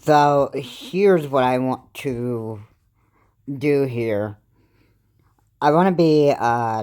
So here's what I want to do here. I want to be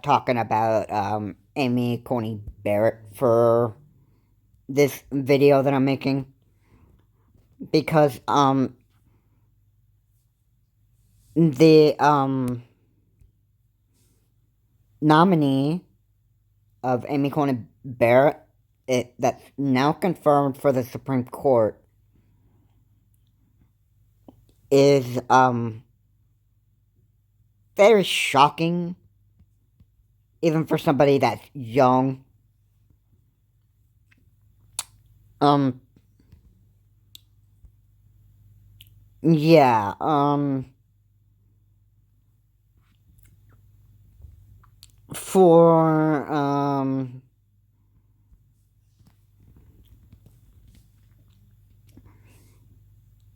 talking about Amy Coney Barrett for this video that I'm making because the nominee of Amy Coney Barrett that's now confirmed for the Supreme Court is very shocking, even for somebody that's young. Um, yeah, for,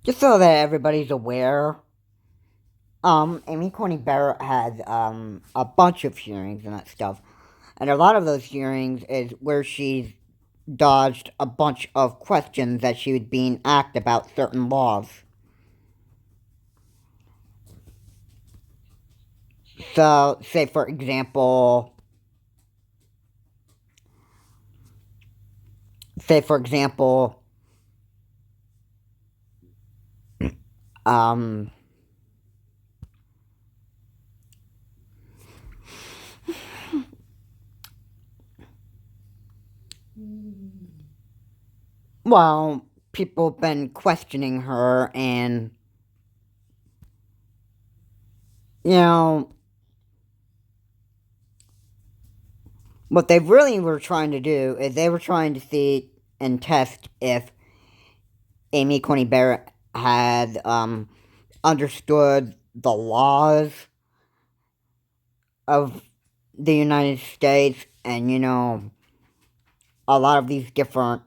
just so that everybody's aware, Amy Coney Barrett had, a bunch of hearings and that stuff, and a lot of those hearings is where she's dodged a bunch of questions that she was being asked about certain laws. So, say for example, um, well, people have been questioning her, and, you know, what they really were trying to do is they were trying to see and test if Amy Coney Barrett had, understood the laws of the United States, and, a lot of these different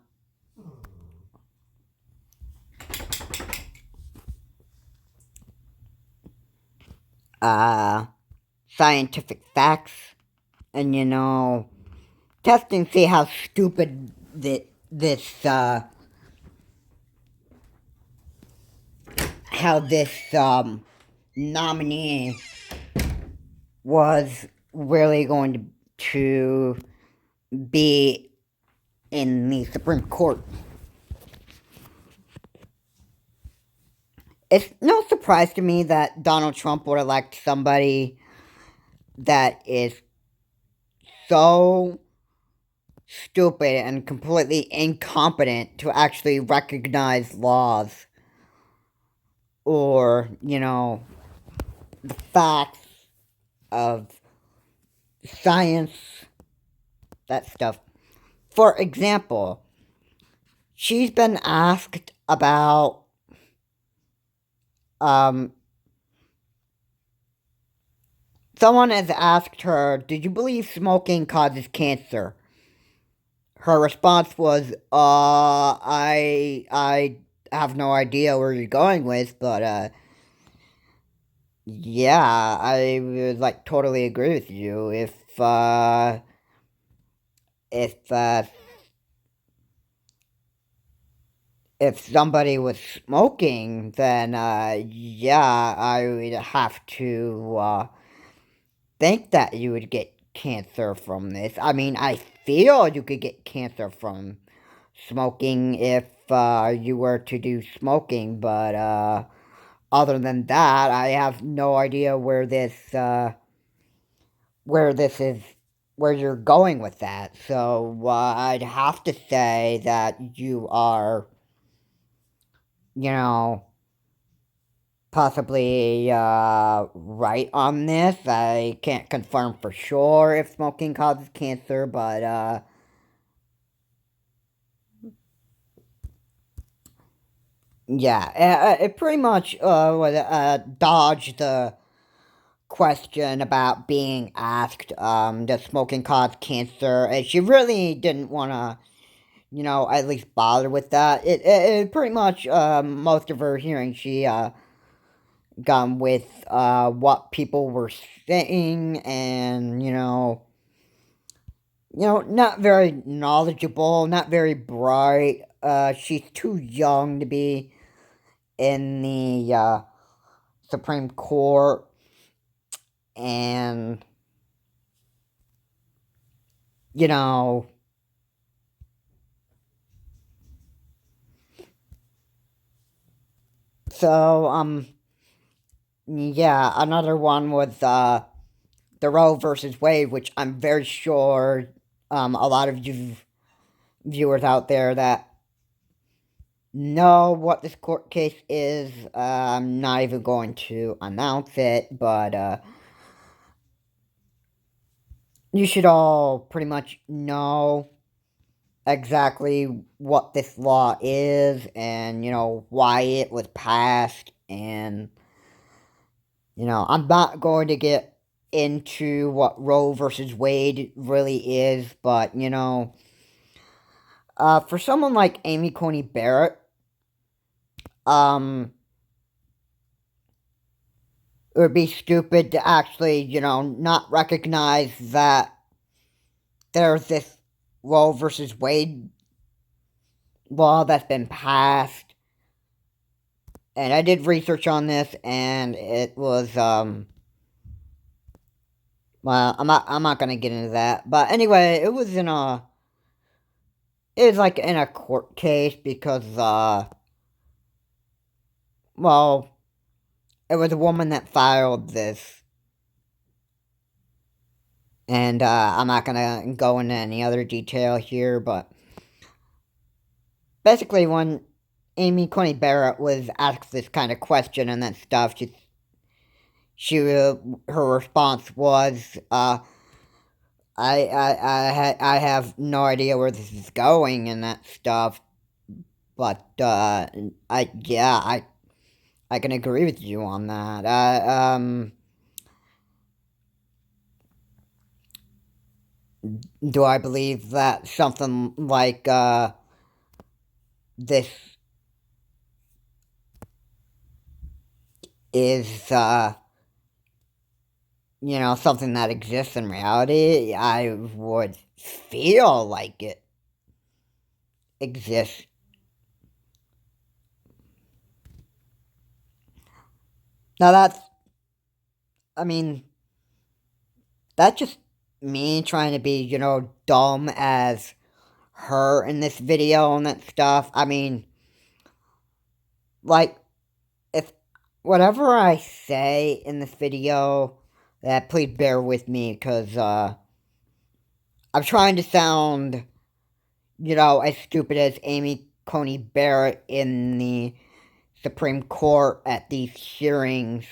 uh, scientific facts, and, testing, see how stupid how this, nominee was really going to be in the Supreme Court. It's no surprise to me that Donald Trump would elect somebody that is so stupid and completely incompetent to actually recognize laws or, the facts of science, that stuff. For example, she's been asked about, someone has asked her, "Did you believe smoking causes cancer?" Her response was, I have no idea where you're going with, but, yeah, I would, totally agree with you. If, uh, if somebody was smoking, then, yeah, I would have to, think that you would get cancer from this. I mean, I feel you could get cancer from smoking if, you were to do smoking, but, other than that, I have no idea where this is, where you're going with that. So, I'd have to say that you are, you know, possibly, right on this. I can't confirm for sure if smoking causes cancer, but, yeah, it pretty much, dodged the question about being asked, does smoking cause cancer? And she really didn't want to, at least bother with that. It pretty much, most of her hearing, she, gone with, what people were saying, and, not very knowledgeable, not very bright. She's too young to be in the Supreme Court, and, you know, so, yeah, another one was, the Roe versus Wade, which I'm very sure, a lot of you viewers out there that know what this court case is. I'm not even going to announce it, but you should all pretty much know exactly what this law is and, why it was passed. And, I'm not going to get into what Roe versus Wade really is, but, for someone like Amy Coney Barrett, um, it would be stupid to actually, not recognize that there's this Roe versus Wade law that's been passed. And I did research on this, and it was, well, I'm not gonna get into that. But anyway, it was like in a court case because, well, it was a woman that filed this. And, I'm not gonna go into any other detail here, but basically, when Amy Coney Barrett was asked this kind of question and that stuff, her response was, I have no idea where this is going and that stuff, but, yeah, I can agree with you on that. Do I believe that something like, this is, something that exists in reality? I would feel like it exists. Now I mean, that's just me trying to be, dumb as her in this video and that stuff. I mean, like, if whatever I say in this video, please bear with me, because, I'm trying to sound, as stupid as Amy Coney Barrett in the Supreme Court at these hearings.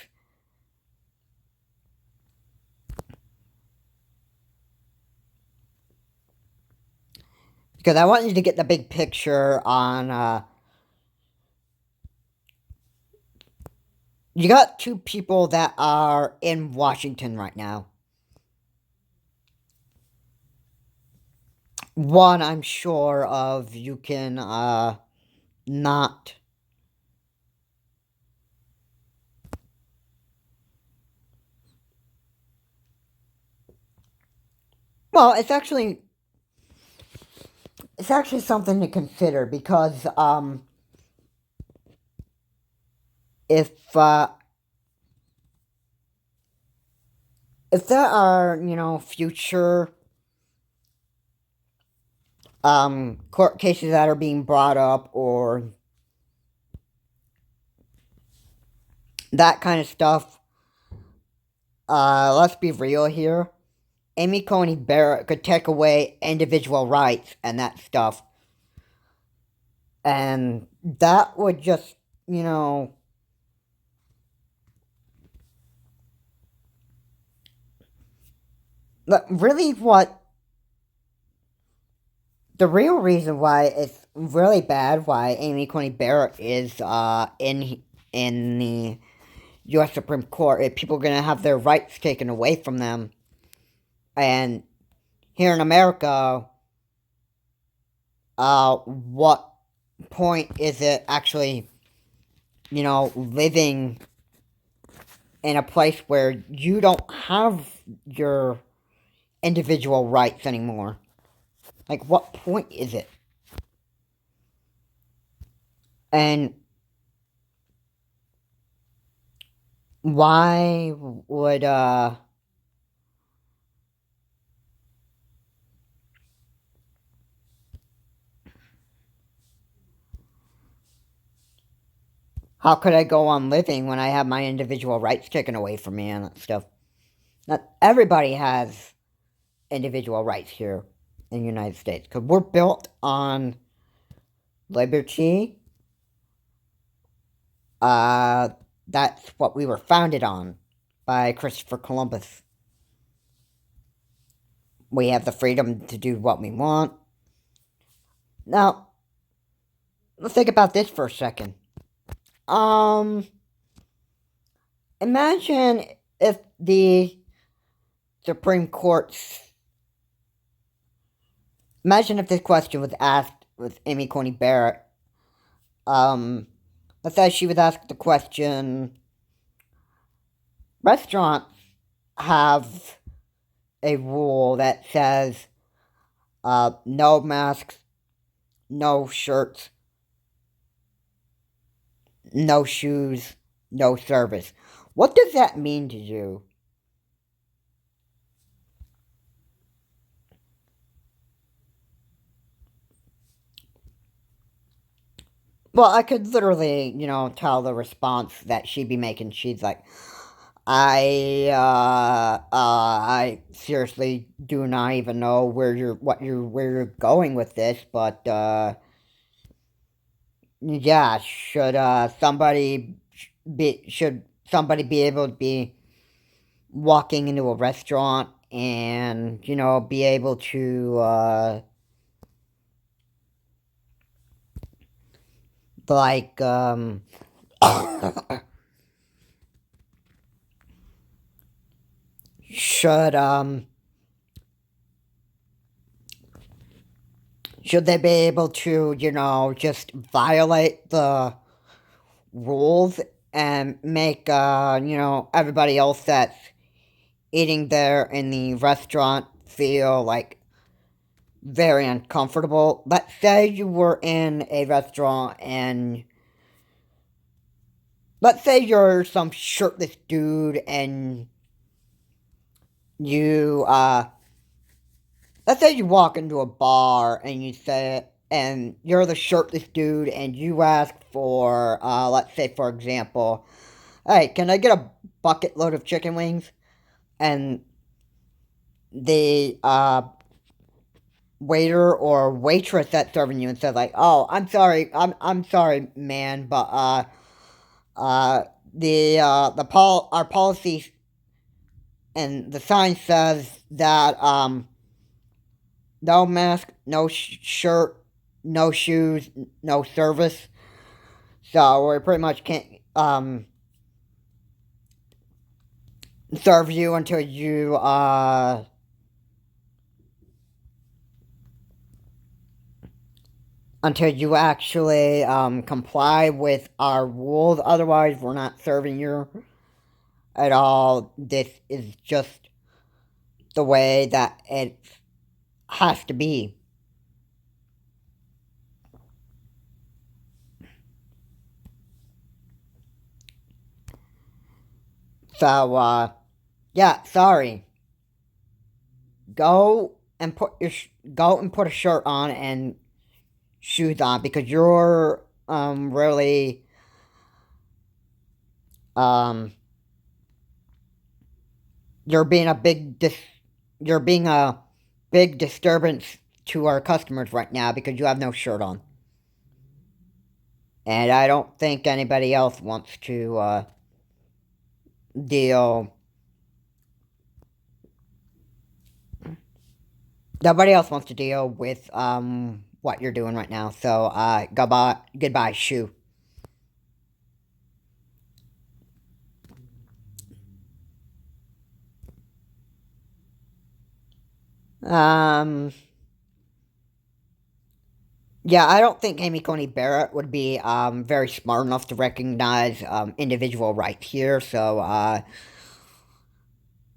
Because I want you to get the big picture on, you got two people that are in Washington right now. One I'm sure of, you can, not. Well, it's actually something to consider, because, if, if there are, future, court cases that are being brought up, or that kind of stuff, let's be real here. Amy Coney Barrett could take away individual rights and that stuff. And that would just, really what the real reason why it's really bad why Amy Coney Barrett is in the U.S. Supreme Court is people are gonna have their rights taken away from them, and here in America, what point is it actually, living in a place where you don't have your individual rights anymore? Like, what point is it? And Why would, how could I go on living when I have my individual rights taken away from me and that stuff? Not everybody has individual rights here in the United States because we're built on liberty. Uh, that's what we were founded on by Christopher Columbus. We have the freedom to do what we want. Now, let's think about this for a second. Um, Imagine if the Supreme Court's. Imagine if this question was asked with Amy Coney Barrett. Let's say she was asked the question: restaurants have a rule that says no masks, no shirts, no shoes, no service. What does that mean to you? Well, I could literally, tell the response that she'd be making. She's like, I seriously do not even know where you're going with this, but, yeah, should somebody be able to be walking into a restaurant and, be able to, like, should, should they be able to, just violate the rules and make, everybody else that's eating there in the restaurant feel like very uncomfortable? Let's say you were in a restaurant and let's say you're some shirtless dude and you, let's say you walk into a bar and you say, and you're the shirtless dude and you ask for, let's say, for example, hey, can I get a bucket load of chicken wings? And the, waiter or waitress that's serving you and says like, oh, I'm sorry, man, but, uh, our policy and the sign says that, no mask, no shirt, no shoes, no service. So we pretty much can't serve you until you actually comply with our rules. Otherwise, we're not serving you at all. This is just the way that it has to be. So, yeah, sorry. Go and go and put a shirt on and shoes on because you're really um you're being you're being a big disturbance to our customers right now because you have no shirt on. And I don't think anybody else wants to deal. Nobody else wants to deal with what you're doing right now. So goodbye, shoe. Um, yeah, I don't think Amy Coney Barrett would be very smart enough to recognize individual rights here. So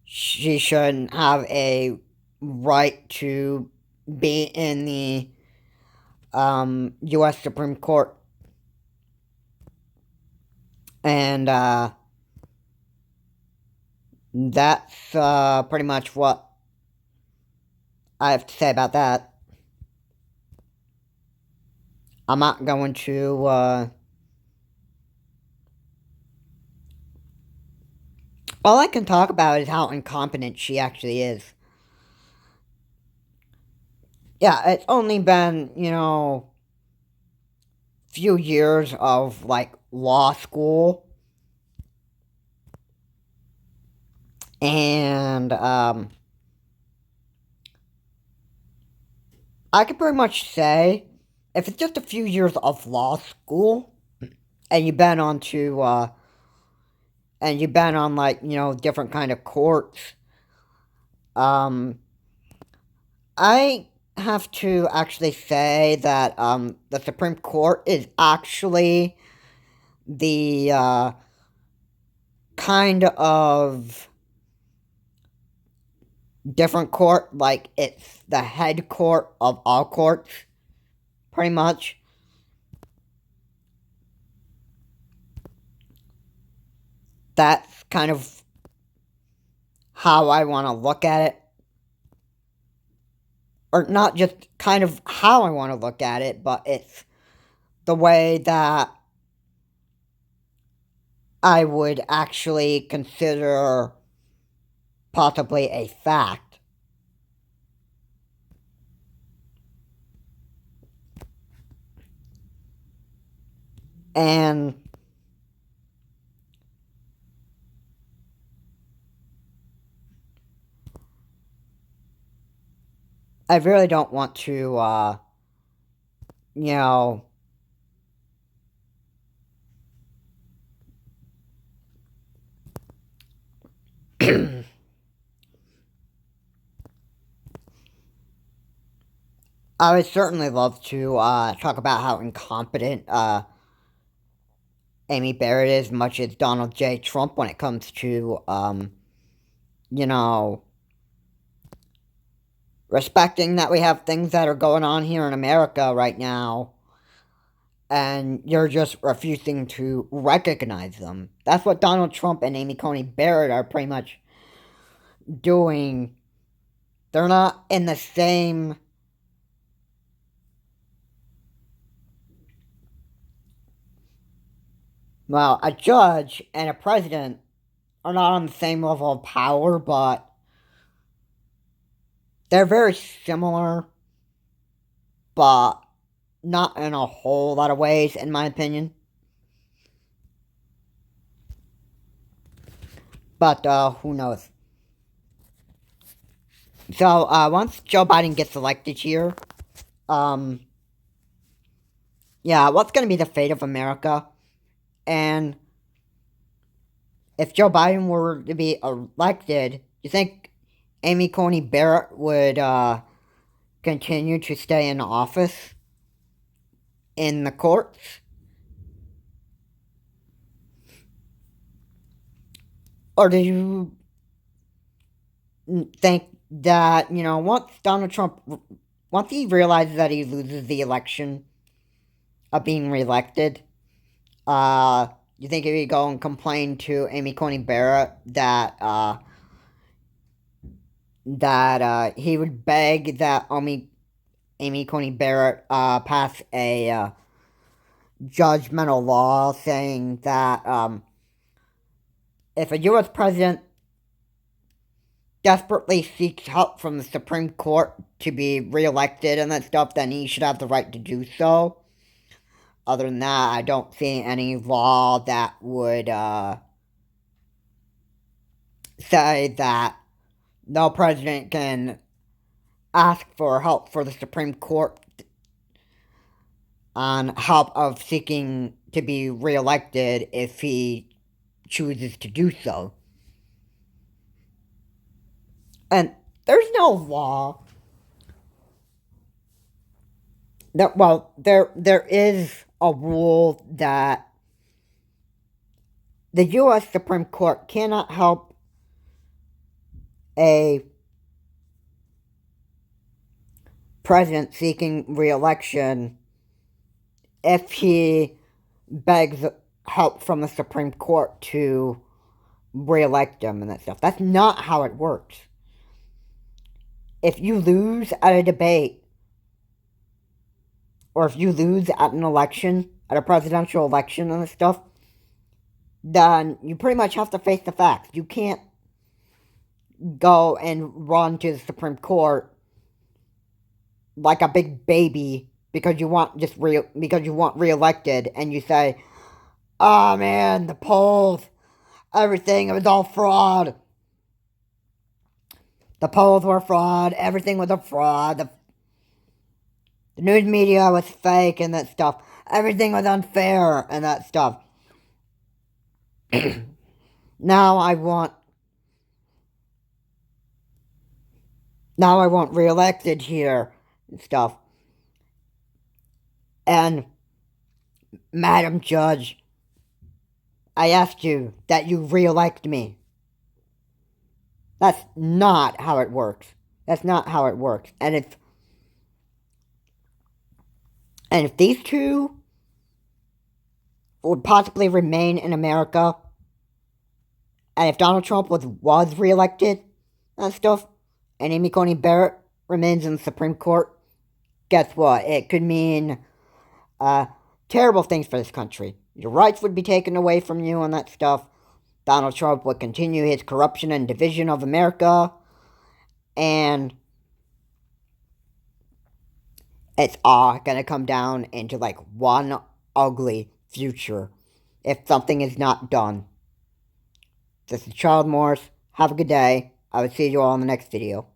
she shouldn't have a right to be in the U.S. Supreme Court. And That's pretty much what I have to say about that. I'm not going to, all I can talk about is how incompetent she actually is. Yeah, it's only been, few years of, like, law school. And, I could pretty much say, if it's just a few years of law school, and you've been on to, and you've been on, like, different kind of courts, um, I have to actually say that, the Supreme Court is actually the, kind of different court, like, it's the head court of all courts, pretty much. That's kind of how I want to look at it. Or not just kind of how I want to look at it, but it's the way that I would actually consider possibly a fact. And I really don't want to, you know, I would certainly love to talk about how incompetent Amy Barrett is, much as Donald J. Trump, when it comes to, you know, respecting that we have things that are going on here in America right now, and you're just refusing to recognize them. That's what Donald Trump and Amy Coney Barrett are pretty much doing. They're not in the same. Well, a judge and a president are not on the same level of power, but they're very similar, but not in a whole lot of ways, in my opinion. But, who knows? So, once Joe Biden gets elected here, um, yeah, what's gonna be the fate of America? And if Joe Biden were to be elected, you think Amy Coney Barrett would, continue to stay in office in the courts? Or do you think that, once he realizes that he loses the election of being reelected, you think he would go and complain to Amy Coney Barrett that, he would beg that Amy Coney Barrett, pass a, judgmental law saying that, if a U.S. president desperately seeks help from the Supreme Court to be reelected and that stuff, then he should have the right to do so. Other than that, I don't see any law that would say that no president can ask for help for the Supreme Court on help of seeking to be reelected if he chooses to do so. And there's no law that, well, there is a rule that the U.S. Supreme Court cannot help a president seeking re-election if he begs help from the Supreme Court to re-elect them and that stuff. That's not how it works. If you lose at a debate, or if you lose at an election, at a presidential election and stuff, then you pretty much have to face the facts. You can't go and run to the Supreme Court like a big baby because you want reelected, and you say, "Oh man, the polls, everything, it was all fraud. The polls were fraud. Everything was a fraud. The news media was fake and that stuff. Everything was unfair and that stuff." Now I want reelected here and stuff. And, Madam Judge, I asked you that you reelect me. That's not how it works. That's not how it works. And if these two would possibly remain in America, and if Donald Trump was reelected and stuff, and Amy Coney Barrett remains in the Supreme Court, guess what? It could mean terrible things for this country. Your rights would be taken away from you and that stuff. Donald Trump would continue his corruption and division of America. And it's all gonna come down into like one ugly future if something is not done. This is Charles Morris. Have a good day. I will see you all in the next video.